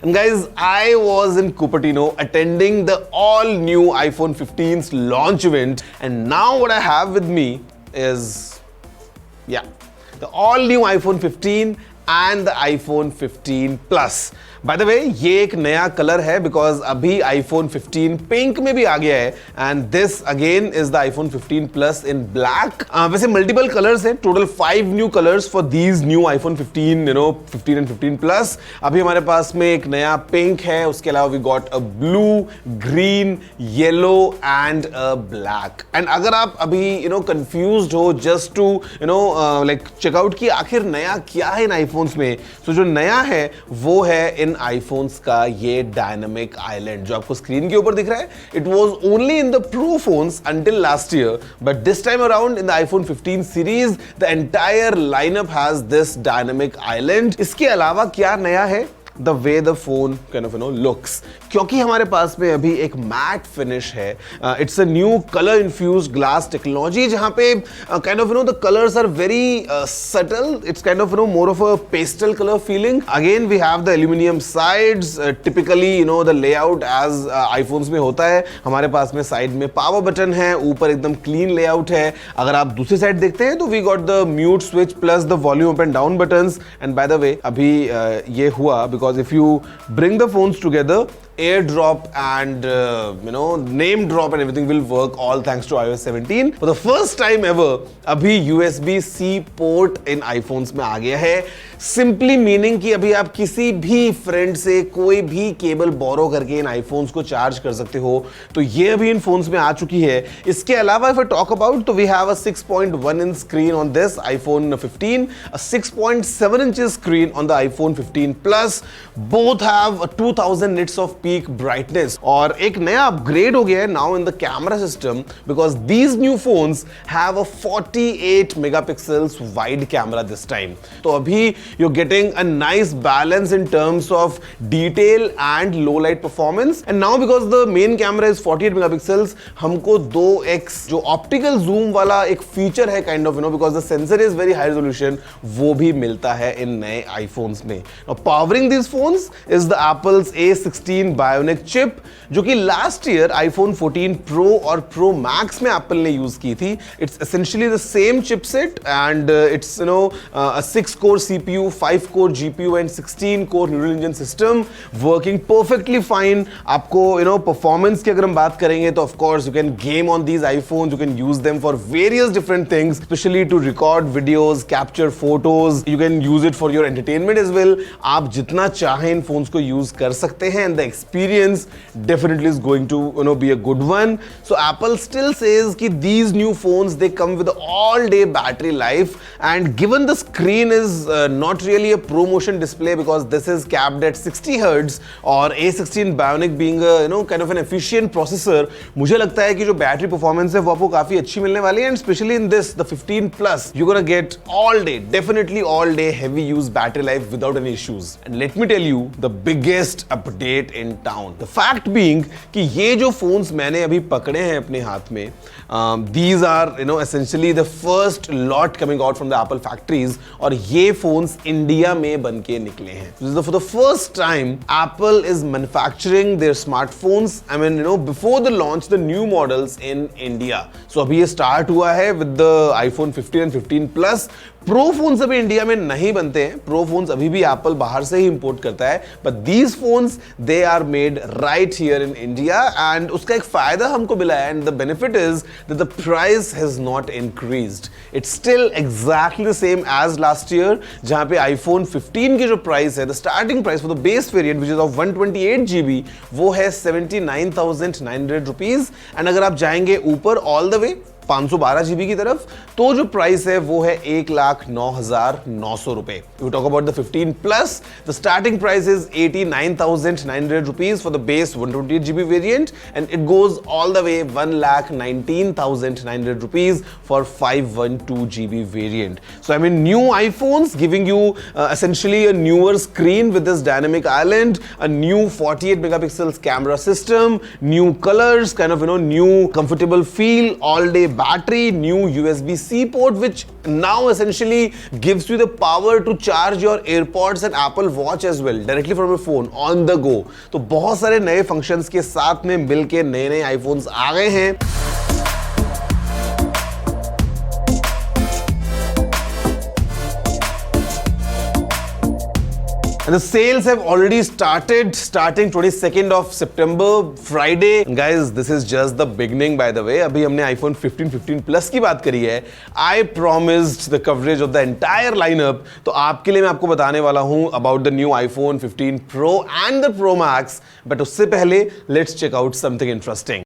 And guys, I was in Cupertino attending the all-new iPhone 15's launch event, and now what I have with me is, the all-new iPhone 15 and the iPhone 15 Plus. By the way, ये एक नया colour है because अभी iPhone 15 pink में भी आ गया है and this again is the iPhone 15 Plus in black. वैसे multiple colors हैं, total 5 new colors for these new iPhone 15, 15 and 15 Plus. अभी हमारे पास में एक नया पिंक है, उसके अलावा we got a blue, green, yellow and a black. And अगर आप अभी confused हो just to like check out कि आखिर नया क्या है इन iPhones में, so जो नया है वो है इन iPhones का ये डायनामिक आइलैंड जो आपको स्क्रीन के ऊपर दिख रहा है. It was only in the pro phones until last year, but this time around in the iPhone 15 series the entire lineup has this dynamic island. इसके अलावा क्या नया है? The way the phone kind of looks, क्योंकि हमारे पास में अभी एक मैट फिनिश है. It's a new color infused glass technology जहाँ पे kind of the colors are very subtle. It's kind of more of a pastel color feeling. Again we have the aluminum sides. Typically the layout as iPhones में होता है. हमारे पास में side में power button है, ऊपर एकदम क्लीन लेआउट है. अगर आप दूसरी साइड देखते हैं तो we got the mute switch plus the volume up and down buttons. And by the way अभी ये हुआ because if you bring the phones together, AirDrop and name drop and everything will work, all thanks to iOS 17. For the first time ever, अभी USB-C port in iPhones में आ गया है. Simply meaning कि अभी आप किसी भी फ्रेंड से कोई भी केबल बोरो करके इन iPhones को चार्ज कर सकते हो. तो ये अभी इन फोन्स में आ चुकी है. इसके अलावा if I talk about, तो we have a 6.1 inch screen on this iPhone 15, a 6.7 inches screen on the iPhone 15 Plus. Both have 2000 nits of peak brightness. और एक नया अपग्रेड हो गया है now in the camera system because these new phones have a 48 megapixels wide camera this time. तो अभी you're getting a nice balance in terms of detail and low light performance. And now because the main camera is 48 megapixels, हमको 2x जो optical zoom वाला एक feature है kind of because the sensor is very high resolution, वो भी मिलता है इन नए iPhones में. Now powering these phones is the Apple's A16 Bionic chip जो कि last year iPhone 14 Pro और Pro Max में Apple ने यूज की थी. It's essentially the same chipset and it's a 6-core CPU, 5-core GPU and 16-core neural engine system working perfectly fine. आपको performance की अगर हम बात करेंगे तो of course you can game on these iPhones, you can use them for various different things, especially to record videos, capture photos, you can use it for your entertainment as well. आप जितना चाहें इन phones को use कर सकते हैं and the experience definitely is going to be a good one. So Apple still says कि these new phones they come with all day battery life, and given the screen is not really a ProMotion display because this is capped at 60 Hz और A16 Bionic being a kind of an efficient processor, मुझे लगता है कि जो battery performance है वो आपको काफी अच्छी मिलने वाली है. And especially in this the 15 Plus you're gonna get all day, definitely all day heavy use battery life without any issues. And let me tell you the biggest update in town, the fact being कि ये जो phones मैंने अभी पकड़े हैं अपने हाथ में, these are essentially the first lot coming out from the Apple factories और ये phones इंडिया में बन के निकले हैं. For the first time Apple is manufacturing their smartphones, I mean before the launch the new models in India. So अभी ये start हुआ है with the iPhone 15 and 15 Plus. Pro phones अभी इंडिया में नहीं बनते हैं. प्रो फोन्स अभी भी एप्पल बाहर से ही इंपोर्ट करता है, but these phones they are made right here in India. And उसका एक फायदा हमको मिला है and the benefit is that the price has not increased. It's still exactly the same as last year, जहां पे आईफोन 15 की जो प्राइस है, the starting price for the base variant which is of 128 GB, वो है 79,900 rupees. And अगर आप जाएंगे ऊपर ऑल द वे 512 GB की तरफ, तो जो प्राइस है वो है 1,09,900 रुपए. If you talk about the 15 Plus, the starting price is 89,900 rupees for the base 128 GB variant, and it goes all the way 1,19,900 rupees for 512 GB variant. So I mean new iPhones giving you essentially a newer screen with this dynamic island, a new 48 megapixels camera system, new colors, kind of new comfortable feel, all day battery, new USB-C port, which now essentially gives you the power to charge your AirPods and Apple Watch as well, directly from your phone, on the go. तो बहुत सारे नए functions के साथ में मिलके नए iPhones आ गए हैं. And the sales have already started, starting 22nd of September, Friday. And guys, this is just the beginning, by the way. अभी हमने iPhone 15, 15 Plus की बात करी है. I promised the coverage of the entire lineup. तो आपके लिए मैं आपको बताने वाला हूँ about the new iPhone 15 Pro and the Pro Max. But उससे पहले, let's check out something interesting.